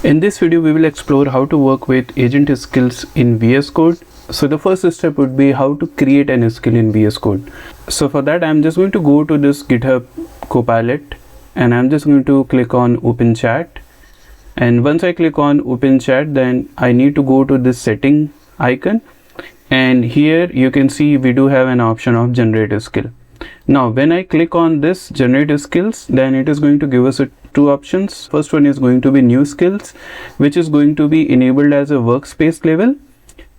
In this video, we will explore how to work with agent skills in VS Code. So the first step would be how to create an skill in VS Code. So for that, I'm just going to go to this GitHub Copilot and I'm just going to click on Open Chat. And once I click on Open Chat, then I need to go to this setting icon. And here you can see we do have an option of generate a skill. Now, when I click on this generate skills, then it is going to give us two options. First one is going to be new skills, which is going to be enabled as a workspace level,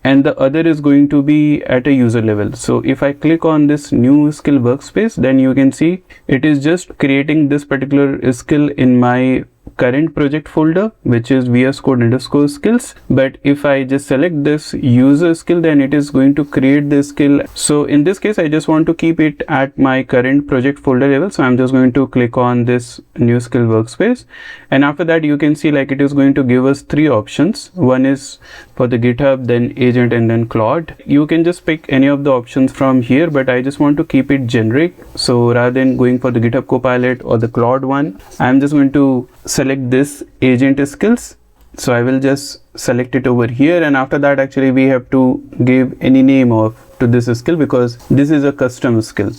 and the other is going to be at a user level. So if I click on this new skill workspace, then you can see it is just creating this particular skill in my current project folder, which is VS Code _ skills. But if I just select this user skill, then it is going to create this skill. So in this case, I just want to keep it at my current project folder level. So I'm just going to click on this new skill workspace. And after that, you can see like it is going to give us three options. One is for the GitHub, then agent, and then Claude. You can just pick any of the options from here, but I just want to keep it generic. So rather than going for the GitHub Copilot or the Claude one, I'm just going to select this agent skills. So I will just select it over here, and after that actually we have to give any name to this skill because this is a custom skill.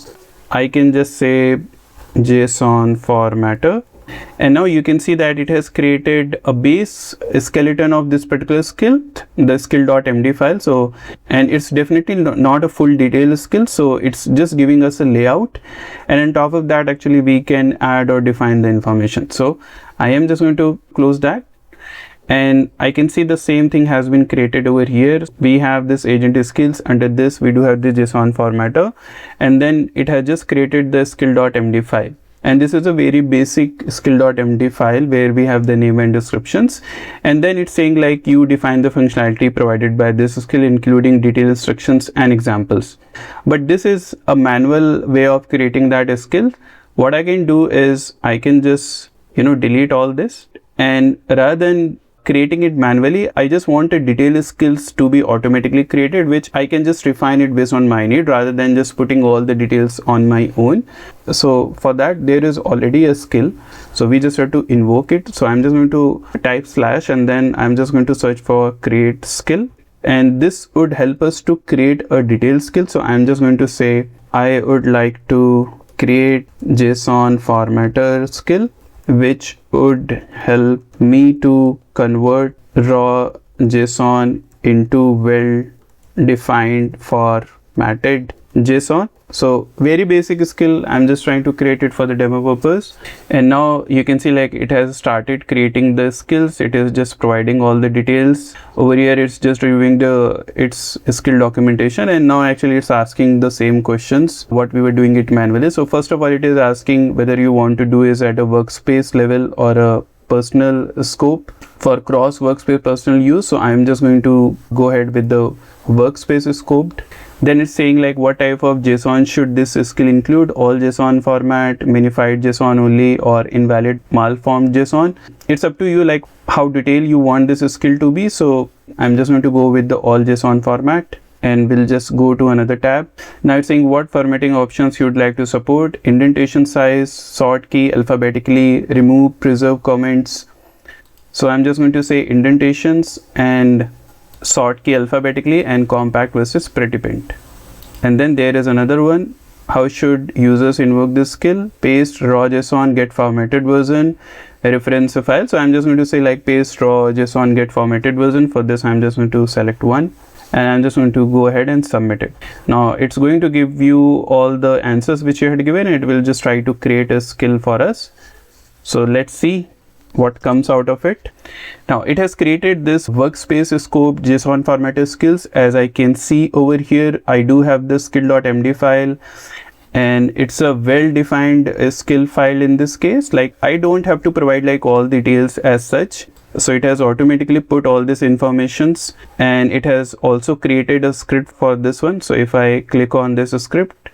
I can just say JSON formatter, and now you can see that it has created a base skeleton of this particular skill, the skill.md file. So, and it's definitely not a full detailed skill, so it's just giving us a layout, and on top of that actually we can add or define the information. So I am just going to close that, and I can see the same thing has been created over here. We have this agent skills. Under this we do have the JSON formatter, and then it has just created the skill.md file. And this is a very basic skill.md file where we have the name and descriptions, and then it's saying like you define the functionality provided by this skill, including detailed instructions and examples. But this is a manual way of creating that skill. What I can do is I can just delete all this, and rather than creating it manually, I just want a detailed skills to be automatically created, which I can just refine it based on my need rather than just putting all the details on my own. So for that, there is already a skill, so we just have to invoke it. So I'm just going to type / and then I'm just going to search for create skill, and this would help us to create a detailed skill. So I'm just going to say I would like to create JSON formatter skill, which would help me to convert raw JSON into well-defined formatted JSON. So very basic skill. I'm just trying to create it for the demo purpose. And now you can see like it has started creating the skills. It is just providing all the details. Over here it's just reviewing its skill documentation, and now actually it's asking the same questions what we were doing it manually. So first of all, it is asking whether you want to do is at a workspace level or a personal scope for cross workspace personal use. So I'm just going to go ahead with the workspace scoped. Then it's saying like what type of JSON should this skill include: all JSON format, minified JSON only, or invalid malformed JSON. It's up to you like how detailed you want this skill to be. So I'm just going to go with the all JSON format, and we'll just go to another tab. Now it's saying what formatting options you'd like to support: indentation size, sort key alphabetically, remove, preserve comments. So I'm just going to say indentations and sort key alphabetically, and compact versus pretty print. And then there is another one: how should users invoke this skill: paste raw JSON, get formatted version, reference a file. So I'm just going to say like paste raw JSON, get formatted version. For this I'm just going to select one, and I'm just going to go ahead and submit it. Now it's going to give you all the answers which you had given, and it will just try to create a skill for us. So let's see what comes out of it. Now it has created this workspace scope JSON formatted skills. As I can see over here, I do have the skill.md file, and it's a well-defined skill file. In this case, like I don't have to provide like all details as such. So it has automatically put all this informations, and it has also created a script for this one. So if I click on this script,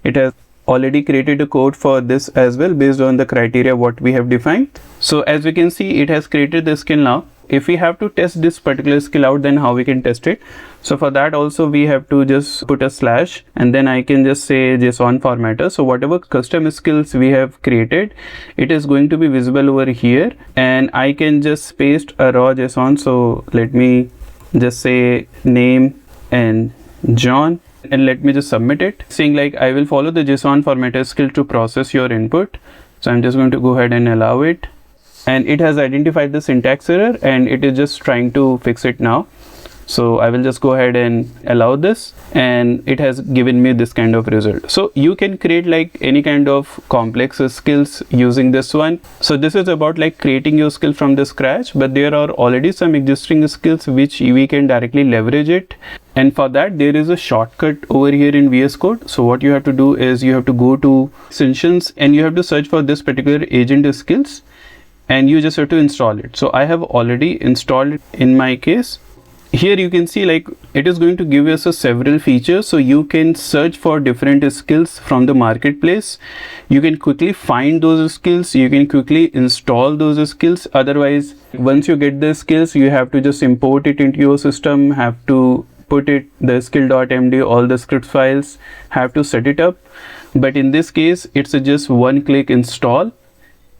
it has already created a code for this as well based on the criteria what we have defined. So as we can see, it has created the skill now. if we have to test this particular skill out, then how we can test it? So for that also we have to just put a slash, and then I can just say JSON formatter. So whatever custom skills we have created, it is going to be visible over here, and I can just paste a raw JSON. So let me just say name and John, and let me just submit it, saying like I will follow the JSON formatter skill to process your input. So I'm just going to go ahead and allow it, and it has identified the syntax error and it is just trying to fix it now. So I will just go ahead and allow this, and it has given me this kind of result. So you can create like any kind of complex skills using this one. So this is about like creating your skill from the scratch, but there are already some existing skills which we can directly leverage it. And for that there is a shortcut over here in VS Code. So what you have to do is you have to go to extensions and you have to search for this particular agent skills, and you just have to install it. So I have already installed it in my case. Here you can see like it is going to give us several features. So you can search for different skills from the marketplace. You can quickly find those skills. You can quickly install those skills. Otherwise, once you get the skills, you have to just import it into your system, have to put it the skill.md, all the script files, have to set it up. But in this case, it's just one click install,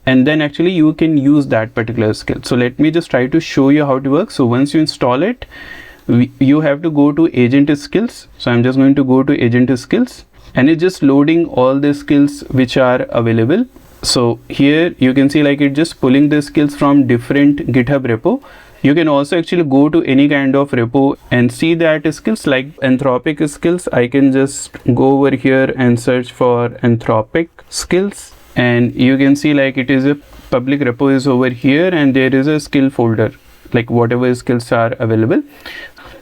and then actually you can use that particular skill. So let me just try to show you how it works. So once you install it, you have to go to agent skills. So I'm just going to go to agent skills, and it's just loading all the skills which are available. So here you can see like it just pulling the skills from different GitHub repo. You can also actually go to any kind of repo and see that skills like Anthropic skills. I can just go over here and search for Anthropic skills, and you can see like it is a public repo is over here, and there is a skill folder like whatever skills are available.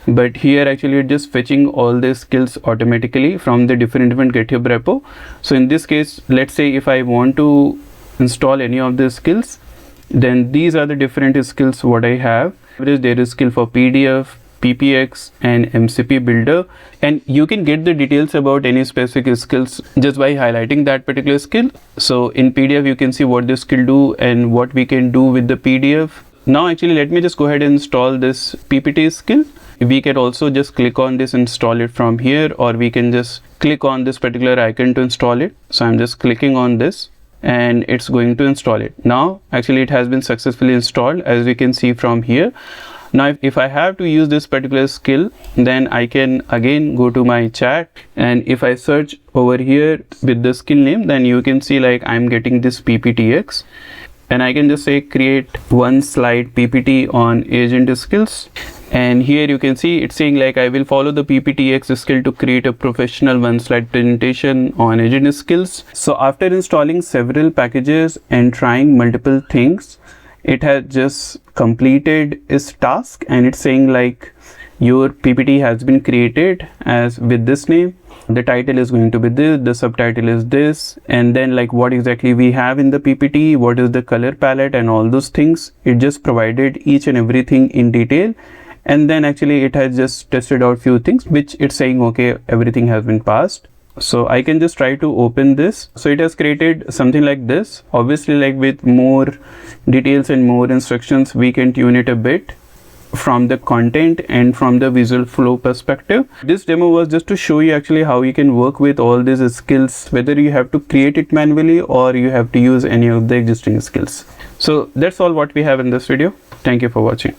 But here actually it's just fetching all the skills automatically from the different GitHub repo. So in this case, let's say if I want to install any of the skills, then these are the different skills what I have. There is skill for PDF, PPTX and MCP builder, and you can get the details about any specific skills just by highlighting that particular skill. So in PDF you can see what this skill do and what we can do with the PDF. Now actually let me just go ahead and install this PPT skill. We can also just click on this, install it from here, or we can just click on this particular icon to install it. So I'm just clicking on this, and it's going to install it. Now actually it has been successfully installed, as we can see from here. Now if I have to use this particular skill, then I can again go to my chat, and if I search over here with the skill name, then you can see like I'm getting this PPTX, and I can just say create one slide PPT on agent skills. And here you can see it's saying like I will follow the PPTX skill to create a professional one slide presentation on agent skills. So after installing several packages and trying multiple things, it has just completed its task, and it's saying like your PPT has been created as with this name. The title is going to be this, the subtitle is this, and then like what exactly we have in the PPT, what is the color palette and all those things. It just provided each and everything in detail. And then actually it has just tested out few things which it's saying okay, everything has been passed. So I can just try to open this. So it has created something like this. Obviously like with more details and more instructions, we can tune it a bit from the content and from the visual flow perspective. This demo was just to show you actually how you can work with all these skills, whether you have to create it manually or you have to use any of the existing skills. So that's all what we have in this video. Thank you for watching.